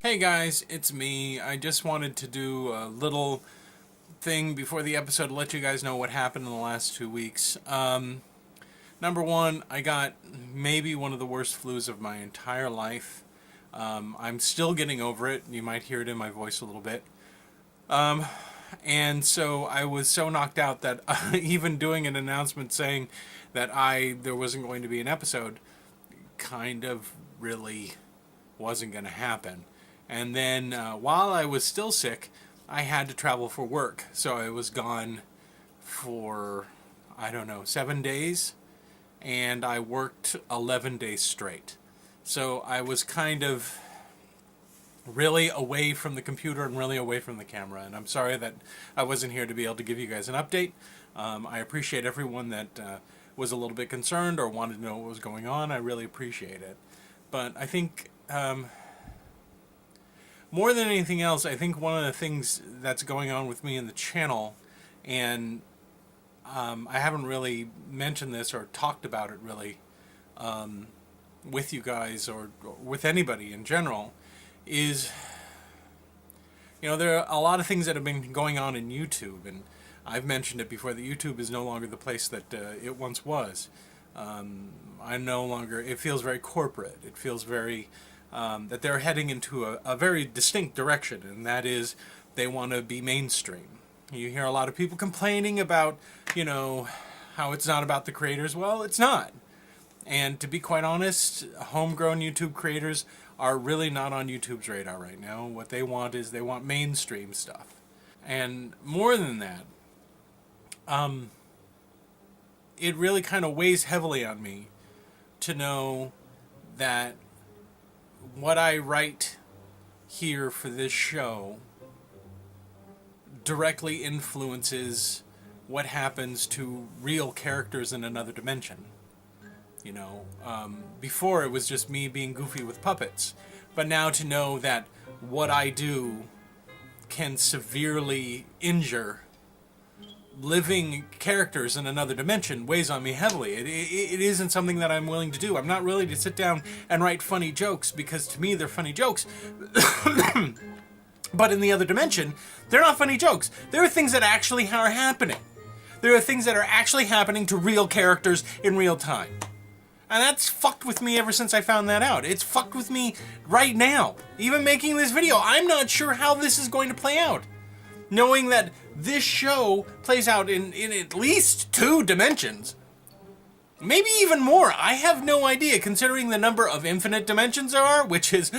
Hey guys, it's me. I just wanted to do a little thing before the episode to let you guys know what happened in the last 2 weeks. Number one, I got maybe one of the worst flus of my entire life. I'm still getting over it. You might hear it in my voice a little bit. And so I was so knocked out that even doing an announcement saying that there wasn't going to be an episode kind of really wasn't going to happen. And then while I was still sick, I had to travel for work. So I was gone for, 7 days. And I worked 11 days straight. So I was kind of really away from the computer and really away from the camera. And I'm sorry that I wasn't here to be able to give you guys an update. I appreciate everyone that was a little bit concerned or wanted to know what was going on. I really appreciate it. But I think more than anything else, I think one of the things that's going on with me in the channel, and I haven't really mentioned this or talked about it really with you guys or with anybody in general, is, there are a lot of things that have been going on in YouTube, and I've mentioned it before that YouTube is no longer the place that it once was. It feels very corporate. It feels very, that they're heading into a very distinct direction, and that is they want to be mainstream. You hear a lot of people complaining about, how it's not about the creators. Well, it's not. And to be quite honest, homegrown YouTube creators are really not on YouTube's radar right now. What they want is they want mainstream stuff. And more than that, it really kind of weighs heavily on me to know that what I write here for this show directly influences what happens to real characters in another dimension. Before it was just me being goofy with puppets, but now to know that what I do can severely injure living characters in another dimension weighs on me heavily. It isn't something that I'm willing to do. I'm not willing to sit down and write funny jokes because to me they're funny jokes. But in the other dimension, they're not funny jokes. There are things that actually are happening. There are things that are actually happening to real characters in real time. And that's fucked with me ever since I found that out. It's fucked with me right now. Even making this video, I'm not sure how this is going to play out. Knowing that this show plays out in at least 2 dimensions. Maybe even more. I have no idea, considering the number of infinite dimensions there are, which is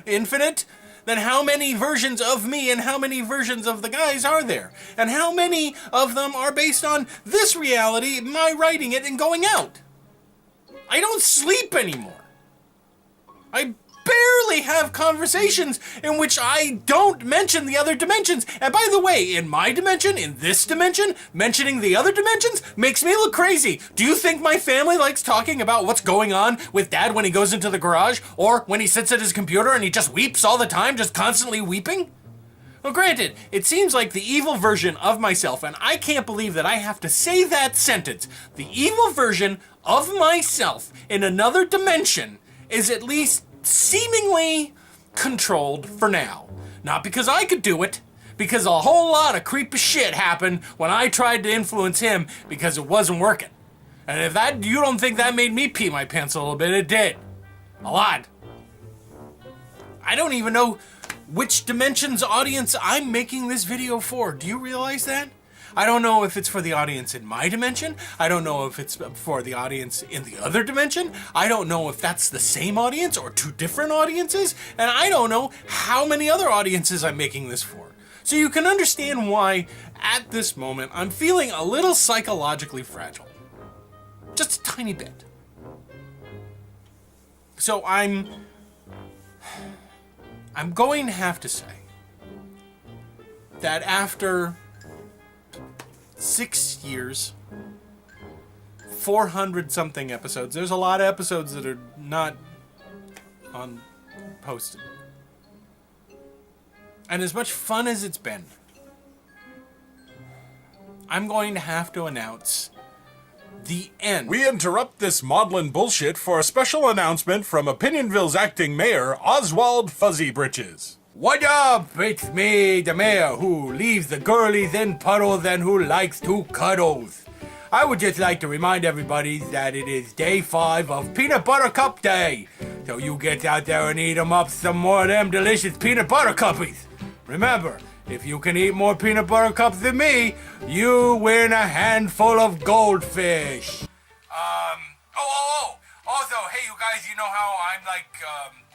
infinite. Then how many versions of me and how many versions of the guys are there? And how many of them are based on this reality, my writing it and going out? I don't sleep anymore. I barely have conversations in which I don't mention the other dimensions. And by the way, in my dimension, in this dimension, mentioning the other dimensions makes me look crazy. Do you think my family likes talking about what's going on with Dad when he goes into the garage or when he sits at his computer and he just weeps all the time, just constantly weeping? Well, granted, it seems like the evil version of myself, and I can't believe that I have to say that sentence. The evil version of myself in another dimension is at least seemingly controlled for now. Not because I could do it, because a whole lot of creepy shit happened when I tried to influence him because it wasn't working. And if you don't think that made me pee my pants a little bit, it did. A lot. I don't even know which dimension's audience I'm making this video for. Do you realize that? I don't know if it's for the audience in my dimension. I don't know if it's for the audience in the other dimension. I don't know if that's the same audience or 2 different audiences. And I don't know how many other audiences I'm making this for. So you can understand why, at this moment, I'm feeling a little psychologically fragile. Just a tiny bit. So I'm going to have to say that after 6 years, 400 something episodes, there's a lot of episodes that are not posted. And as much fun as it's been, I'm going to have to announce The end. We interrupt this maudlin bullshit for a special announcement from Opinion-Ville's acting mayor, Oswald Fuzzy Britches. What up? It's me, the mayor, who leaves the girlies in puddles and who likes to cuddles. I would just like to remind everybody that it is day 5 of Peanut Butter Cup Day. So you get out there and eat 'em up some more of them delicious peanut butter cuppies. Remember, if you can eat more peanut butter cups than me, you win a handful of goldfish. Also, hey you guys, you know how I'm like,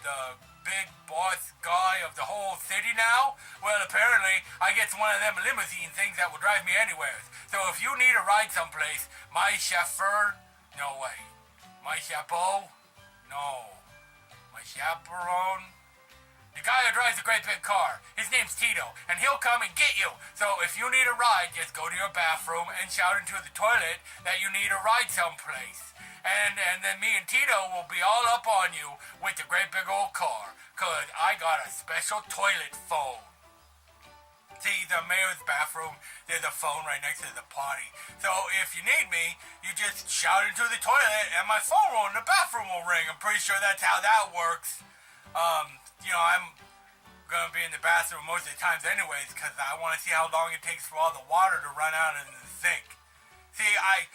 the big boss guy of the whole city now? Well, apparently, I get one of them limousine things that will drive me anywhere. So if you need a ride someplace, my chauffeur, no way. My chapeau? No. My chaperone? The guy who drives a great big car, his name's Tito, and he'll come and get you. So if you need a ride, just go to your bathroom and shout into the toilet that you need a ride someplace. And then me and Tito will be all up on you with the great big old car, 'cause I got a special toilet phone. See, the mayor's bathroom, there's a phone right next to the potty. So if you need me, you just shout into the toilet and my phone will in the bathroom will ring. I'm pretty sure that's how that works. I'm gonna be in the bathroom most of the times anyways, because I want to see how long it takes for all the water to run out in the sink. See, I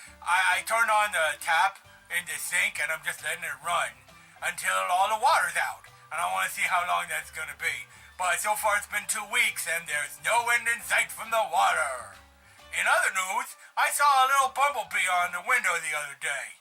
turned on the tap in the sink and I'm just letting it run until all the water's out. And I want to see how long that's gonna be. But so far it's been 2 weeks and there's no end in sight from the water. In other news, I saw a little bumblebee on the window the other day.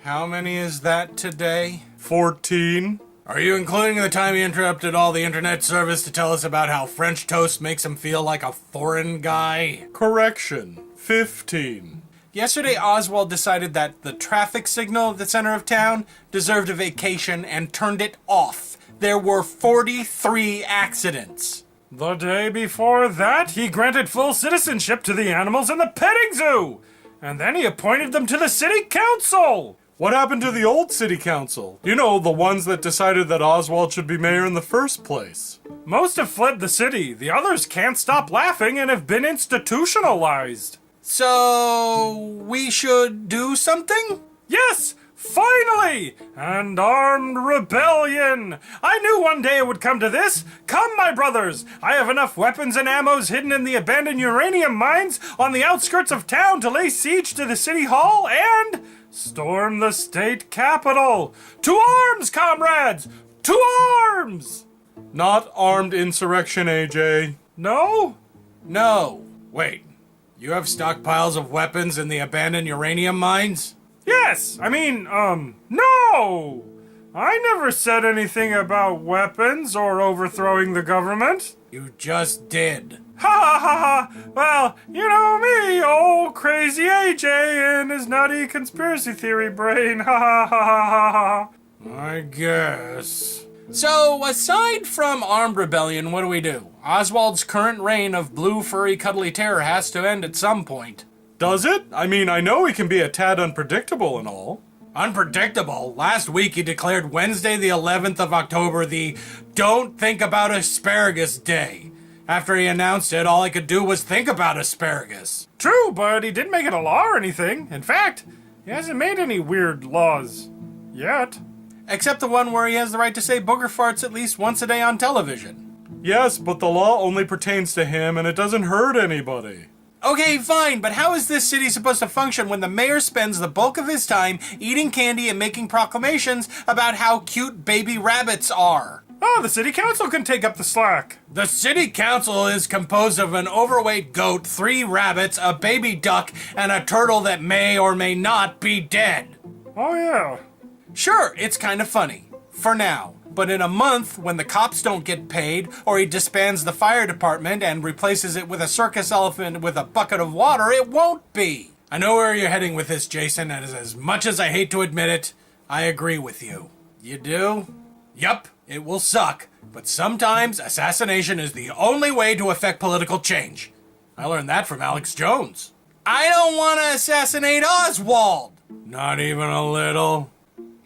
How many is that today? 14. Are you including the time he interrupted all the internet service to tell us about how French toast makes him feel like a foreign guy? Correction. 15. Yesterday, Oswald decided that the traffic signal at the center of town deserved a vacation and turned it off. There were 43 accidents. The day before that, he granted full citizenship to the animals in the petting zoo. And then he appointed them to the city council. What happened to the old city council? You know, the ones that decided that Oswald should be mayor in the first place. Most have fled the city. The others can't stop laughing and have been institutionalized. So, we should do something? Yes! Finally! An armed rebellion! I knew one day it would come to this. Come, my brothers! I have enough weapons and ammos hidden in the abandoned uranium mines on the outskirts of town to lay siege to the city hall and storm the state capitol. To arms, comrades! To arms! Not armed insurrection, AJ. No? No. Wait. You have stockpiles of weapons in the abandoned uranium mines? Yes! No! I never said anything about weapons or overthrowing the government. You just did. Ha ha ha ha! Well, you know me, old crazy AJ and his nutty conspiracy theory brain. Ha ha ha ha ha! I guess. So, aside from armed rebellion, what do we do? Oswald's current reign of blue, furry, cuddly terror has to end at some point. Does it? I know he can be a tad unpredictable and all. Unpredictable? Last week he declared Wednesday the 11th of October the Don't Think About Asparagus Day. After he announced it, all I could do was think about asparagus. True, but he didn't make it a law or anything. In fact, he hasn't made any weird laws. Yet. Except the one where he has the right to say booger farts at least once a day on television. Yes, but the law only pertains to him and it doesn't hurt anybody. Okay, fine, but how is this city supposed to function when the mayor spends the bulk of his time eating candy and making proclamations about how cute baby rabbits are? Oh, the city council can take up the slack. The city council is composed of an overweight goat, 3 rabbits, a baby duck, and a turtle that may or may not be dead. Oh, yeah. Sure, it's kind of funny. For now. But in a month, when the cops don't get paid, or he disbands the fire department and replaces it with a circus elephant with a bucket of water, it won't be. I know where you're heading with this, Jason, and as much as I hate to admit it, I agree with you. You do? Yup, it will suck, but sometimes assassination is the only way to affect political change. I learned that from Alex Jones. I don't want to assassinate Oswald! Not even a little.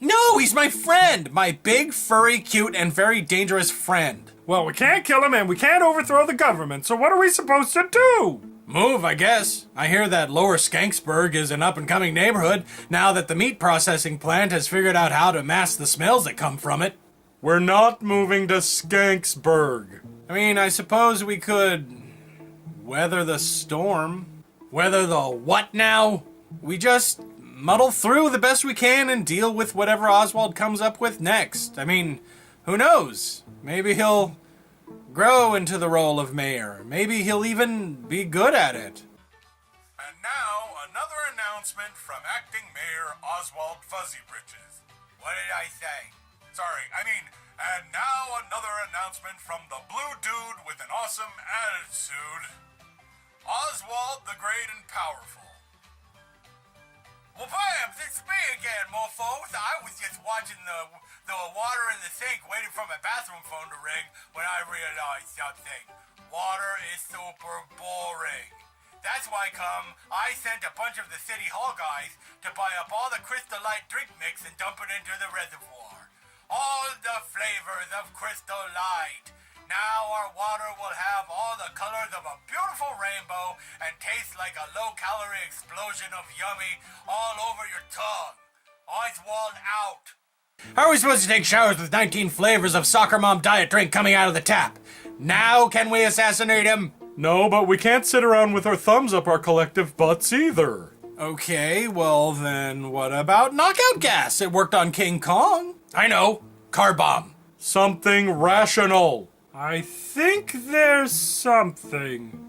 No, he's my friend! My big, furry, cute, and very dangerous friend. Well, we can't kill him and we can't overthrow the government, so what are we supposed to do? Move, I guess. I hear that Lower Skanksburg is an up-and-coming neighborhood now that the meat processing plant has figured out how to mask the smells that come from it. We're not moving to Skanksburg. I mean, I suppose we could weather the storm. Weather the what now? We just muddle through the best we can and deal with whatever Oswald comes up with next. I mean, who knows? Maybe he'll grow into the role of mayor. Maybe he'll even be good at it. And now, another announcement from Acting Mayor Oswald Fuzzybritches. What did I say? Sorry, and now another announcement from the blue dude with an awesome attitude, Oswald the Great and Powerful. Well, Babs, it's me again, mofos. I was just watching the water in the sink waiting for my bathroom phone to ring when I realized something. Water is super boring. That's why I sent a bunch of the City Hall guys to buy up all the Crystal Light drink mix and dump it into the reservoir. All the flavors of Crystal Light. Now our water will have all the colors of a beautiful rainbow and taste like a low-calorie explosion of yummy all over your tongue. Oswald out. How are we supposed to take showers with 19 flavors of Soccer Mom diet drink coming out of the tap? Now can we assassinate him? No, but we can't sit around with our thumbs up our collective butts either. Okay, well then what about knockout gas? It worked on King Kong. I know. Car bomb. Something rational. I think there's something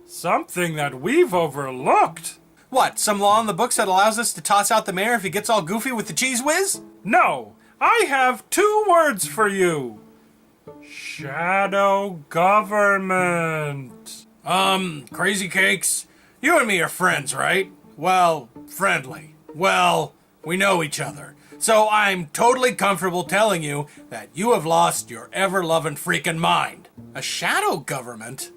that we've overlooked. What, some law in the books that allows us to toss out the mayor if he gets all goofy with the cheese whiz? No, I have 2 words for you. Shadow government. Crazy Cakes, you and me are friends, right? Well, friendly. Well, we know each other. So I'm totally comfortable telling you that you have lost your ever-loving freaking mind. A shadow government?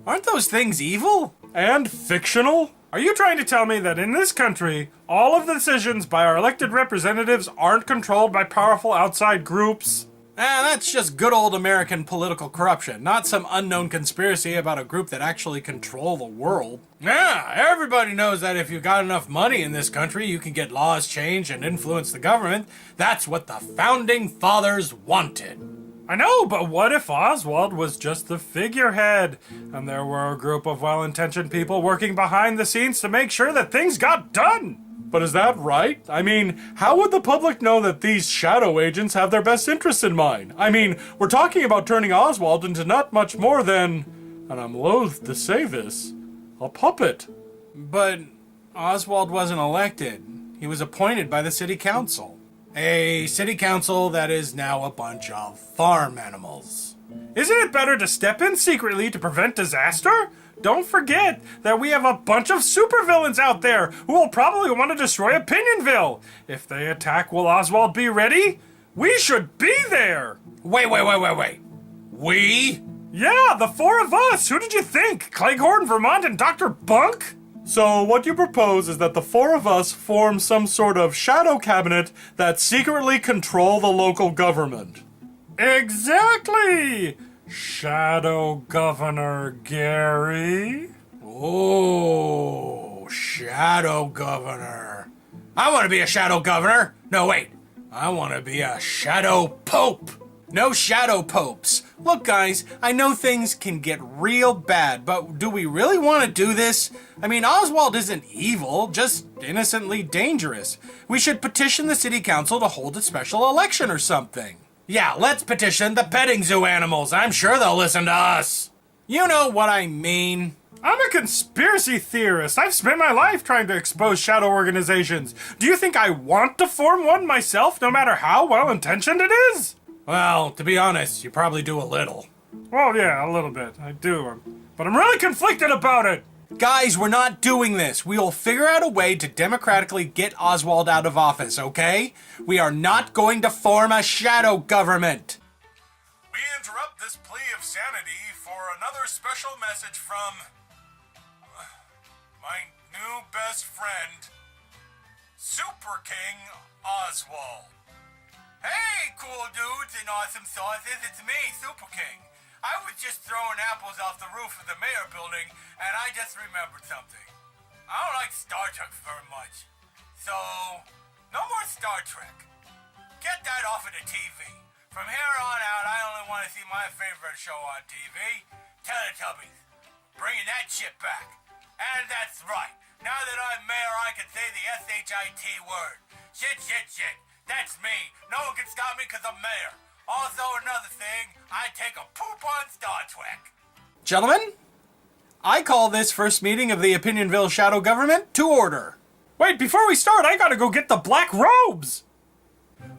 Aren't those things evil? And fictional? Are you trying to tell me that in this country, all of the decisions by our elected representatives aren't controlled by powerful outside groups? That's just good old American political corruption, not some unknown conspiracy about a group that actually control the world. Yeah, everybody knows that if you've got enough money in this country, you can get laws changed and influence the government. That's what the Founding Fathers wanted. I know, but what if Oswald was just the figurehead, and there were a group of well-intentioned people working behind the scenes to make sure that things got done? But is that right? I mean, how would the public know that these shadow agents have their best interests in mind? I mean, we're talking about turning Oswald into not much more than, and I'm loath to say this, a puppet. But Oswald wasn't elected. He was appointed by the city council. A city council that is now a bunch of farm animals. Isn't it better to step in secretly to prevent disaster? Don't forget that we have a bunch of supervillains out there who will probably want to destroy Opinion-Ville. If they attack, will Oswald be ready? We should be there! Wait. We? Yeah, the 4 of us! Who did you think? Cleghorn, Vermont, and Dr. Bunk? So what you propose is that the 4 of us form some sort of shadow cabinet that secretly control the local government. Exactly! Shadow Governor Gary? Oh, Shadow Governor. I want to be a Shadow Governor. No, wait. I want to be a Shadow Pope. No Shadow Popes. Look, guys, I know things can get real bad, but do we really want to do this? I mean, Oswald isn't evil, just innocently dangerous. We should petition the city council to hold a special election or something. Yeah, let's petition the petting zoo animals. I'm sure they'll listen to us. You know what I mean. I'm a conspiracy theorist. I've spent my life trying to expose shadow organizations. Do you think I want to form one myself, no matter how well-intentioned it is? Well, to be honest, you probably do a little. Well, yeah, a little bit. I do. But I'm really conflicted about it. Guys, we're not doing this. We'll figure out a way to democratically get Oswald out of office, okay? We are not going to form a shadow government. We interrupt this plea of sanity for another special message from my new best friend, Super King Oswald. Hey, cool dudes and awesome sauces, it's me, Super King. I was just throwing apples off the roof of the mayor building, and I just remembered something. I don't like Star Trek very much. So, no more Star Trek. Get that off of the TV. From here on out, I only want to see my favorite show on TV, Teletubbies. Bringing that shit back. And that's right. Now that I'm mayor, I can say the S-H-I-T word. Shit, shit, shit. That's me. No one can stop me because I'm mayor. Also, another thing, I take a poop on Star Trek. Gentlemen, I call this first meeting of the Opinion-Ville shadow government to order. Wait, before we start, I gotta go get the black robes!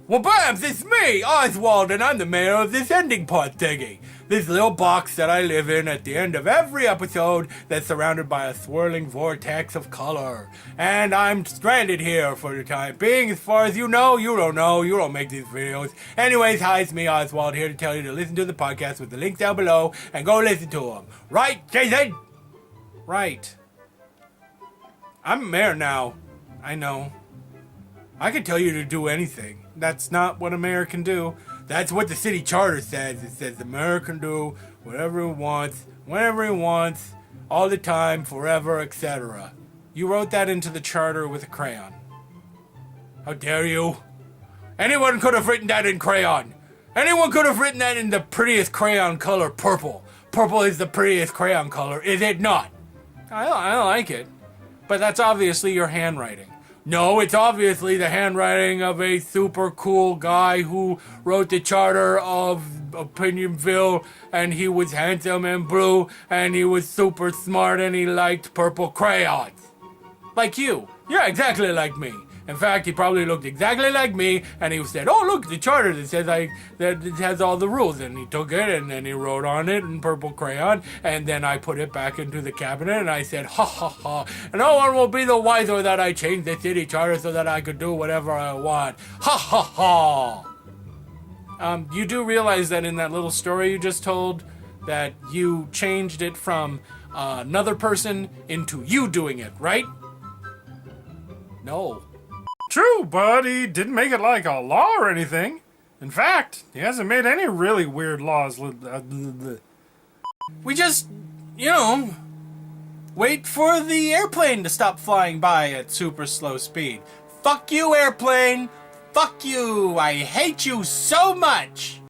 Well, Babs, it's me, Oswald, and I'm the mayor of this ending part thingy. This little box that I live in at the end of every episode that's surrounded by a swirling vortex of color. And I'm stranded here for the time being. As far as you know, you don't make these videos. Anyways, hi, it's me, Oswald, here to tell you to listen to the podcast with the link down below and go listen to them. Right, Jason? Right. I'm mayor now. I know. I can tell you to do anything. That's not what a mayor can do. That's what the city charter says. It says the mayor can do whatever he wants, whenever he wants, all the time, forever, etc. You wrote that into the charter with a crayon. How dare you? Anyone could have written that in crayon. Anyone could have written that in the prettiest crayon color, purple. Purple is the prettiest crayon color, is it not? I don't like it. But that's obviously your handwriting. No, it's obviously the handwriting of a super cool guy who wrote the charter of Opinion-Ville, and he was handsome and blue, and he was super smart, and he liked purple crayons. Like you. You're exactly like me. In fact, he probably looked exactly like me, and he said, "Oh, look, the charter that says that it has all the rules." And he took it, and then he wrote on it in purple crayon, and then I put it back into the cabinet, and I said, "Ha ha ha, no one will be the wiser that I changed the city charter so that I could do whatever I want. Ha ha ha." You do realize that in that little story you just told, that you changed it from another person into you doing it, right? No. True, but he didn't make it like a law or anything. In fact, he hasn't made any really weird laws. We just, wait for the airplane to stop flying by at super slow speed. Fuck you, airplane! Fuck you! I hate you so much!